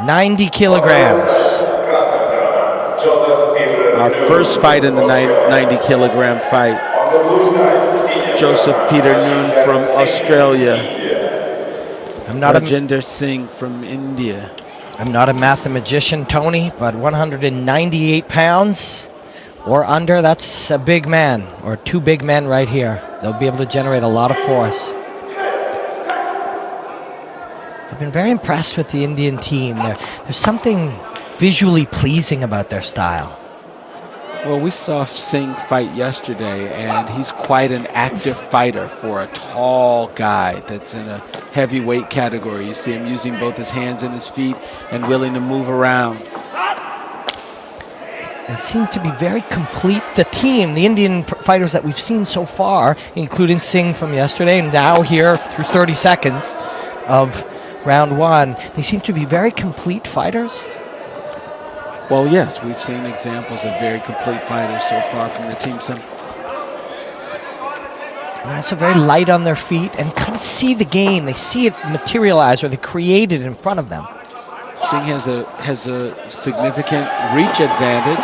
90 kilograms. Our first fight in the 90-kilogram fight. Joseph Peter Noon from Australia. Rajinder Singh from India. I'm not a mathematician, Tony, but 198 pounds or under, that's a big man, or two big men right here. They'll be able to generate a lot of force. I've been very impressed with the Indian team. There's something visually pleasing about their style. Well, we saw Singh fight yesterday, and he's quite an active fighter for a tall guy that's in a heavyweight category. You see him using both his hands and his feet and willing to move around. They seem to be very complete. The team, the Indian fighters that we've seen so far, including Singh from yesterday, and now here through 30 seconds of round one, they seem to be very complete fighters. Well, yes, we've seen examples of very complete fighters so far from the team. They're also very light on their feet and kind of see the game. They see it materialize, or they create it in front of them. Singh has a significant reach advantage,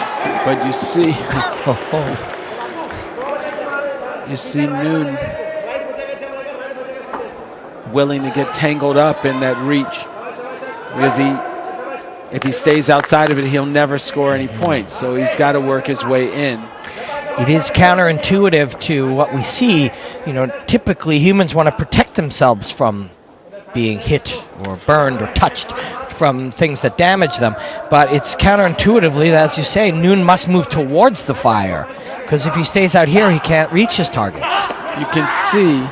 but you see, you see Noon willing to get tangled up in that reach, because if he stays outside of it, he'll never score any points. So he's got to work his way in. It is counterintuitive to what we see. You know, typically humans want to protect themselves from being hit or burned or touched from things that damage them. But it's counterintuitively, as you say, Noon must move towards the fire, because if he stays out here, he can't reach his targets. You can see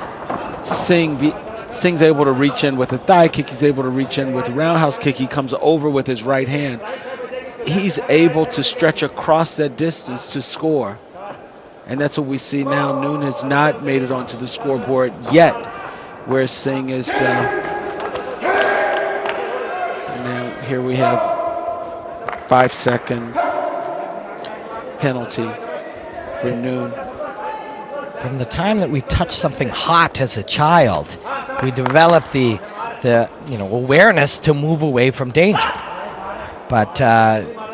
Singh's able to reach in with a thigh kick. He's able to reach in with a roundhouse kick. He comes over with his right hand. He's able to stretch across that distance to score. And that's what we see now. Noon has not made it onto the scoreboard yet, where Singh is. Now here we have 5-second penalty for Noon. From the time that we touch something hot as a child, we develop the awareness to move away from danger. But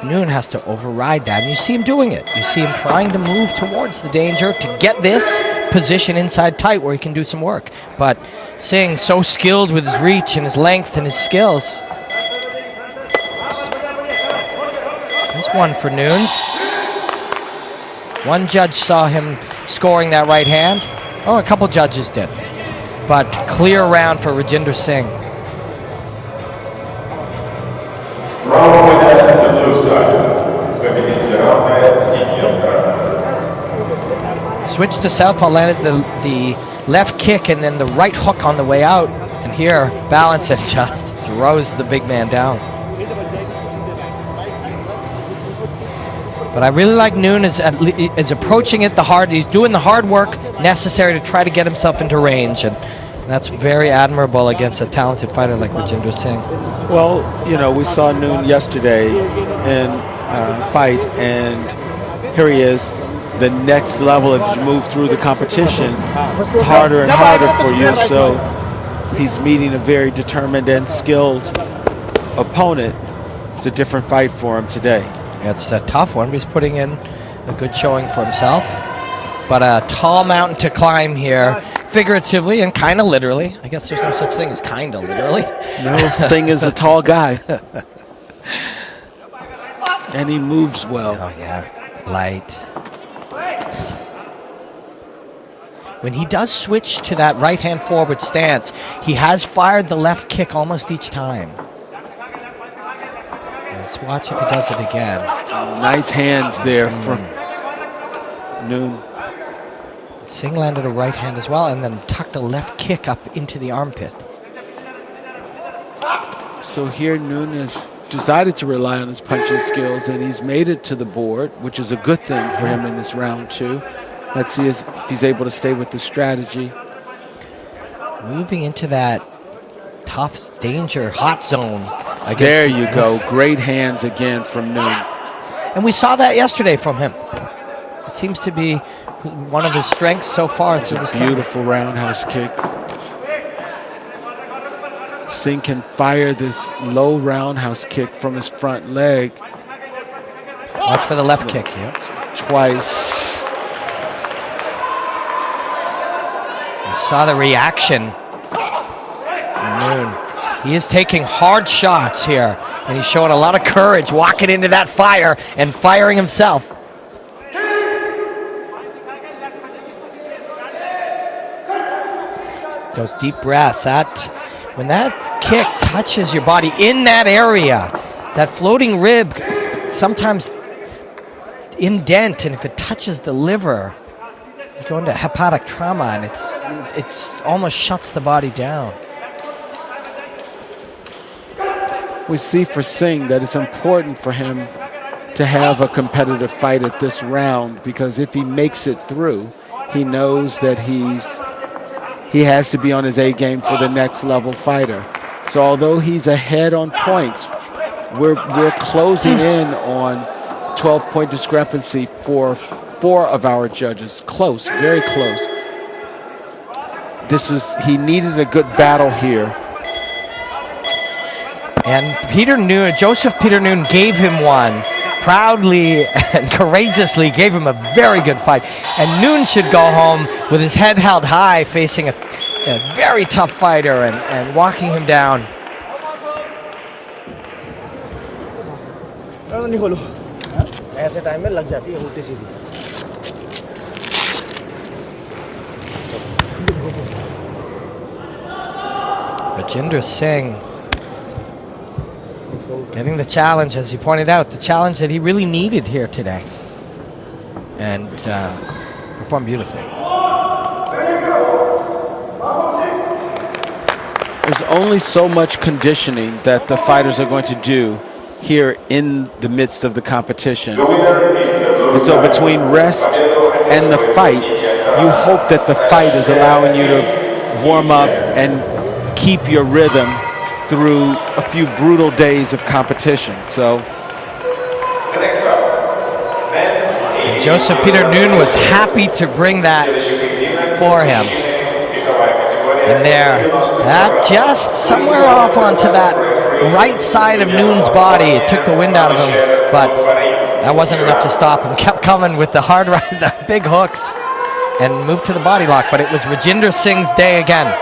Noon has to override that, and you see him doing it. You see him trying to move towards the danger to get this position inside tight where he can do some work. But Singh, so skilled with his reach and his length and his skills. There's one for Noons. One judge saw him scoring that right hand. Oh, a couple judges did. But clear round for Rajinder Singh. Switch to southpaw, landed the left kick and then the right hook on the way out. And here, balance it, just throws the big man down. But I really like Noon is approaching it he's doing the hard work necessary to try to get himself into range, and that's very admirable against a talented fighter like Rajinder Singh. Well, you know, we saw Noon yesterday in fight, and here he is. The next level, if you move through the competition, it's harder and harder for you. So he's meeting a very determined and skilled opponent. It's a different fight for him today. It's a tough one, but he's putting in a good showing for himself. But a tall mountain to climb here, figuratively and kind of literally. I guess there's no such thing as kind of literally. No, Singh is a tall guy. And he moves well. Oh, yeah. Light. When he does switch to that right-hand forward stance, he has fired the left kick almost each time. Let's watch if he does it again. Nice hands there from Noon. Singh landed a right hand as well and then tucked a left kick up into the armpit. So here Noon has decided to rely on his punching skills, and he's made it to the board, which is a good thing for him in this round two. Let's see if he's able to stay with the strategy. Moving into that tough danger hot zone. There you go. Great hands again from Noon. And we saw that yesterday from him. It seems to be one of his strengths so far through this beautiful roundhouse kick. Singh can fire this low roundhouse kick from his front leg. Watch for the left kick here. Twice. You saw the reaction. Noon. He is taking hard shots here, and he's showing a lot of courage walking into that fire and firing himself. Those deep breaths. When that kick touches your body in that area, that floating rib sometimes indent, and if it touches the liver, you go into hepatic trauma, and it's almost shuts the body down. We see for Singh that it's important for him to have a competitive fight at this round, because if he makes it through, he knows that he has to be on his A game for the next level fighter. So although he's ahead on points, we're closing in on 12-point discrepancy for 4 of our judges. Close, very close. He needed a good battle here. And Joseph Peter Noon gave him one. Proudly and courageously gave him a very good fight. And Noon should go home with his head held high, facing a very tough fighter and walking him down. Rajinder Singh getting the challenge, as you pointed out, the challenge that he really needed here today, and performed beautifully. There's only so much conditioning that the fighters are going to do here in the midst of the competition. And so between rest and the fight, you hope that the fight is allowing you to warm up and keep your rhythm through a few brutal days of competition. So and Joseph Peter Noon was happy to bring that for him. And there, that just somewhere off onto that right side of Noon's body. It took the wind out of him, but that wasn't enough to stop him. Kept coming with the hard right, the big hooks, and moved to the body lock. But it was Rajinder Singh's day again.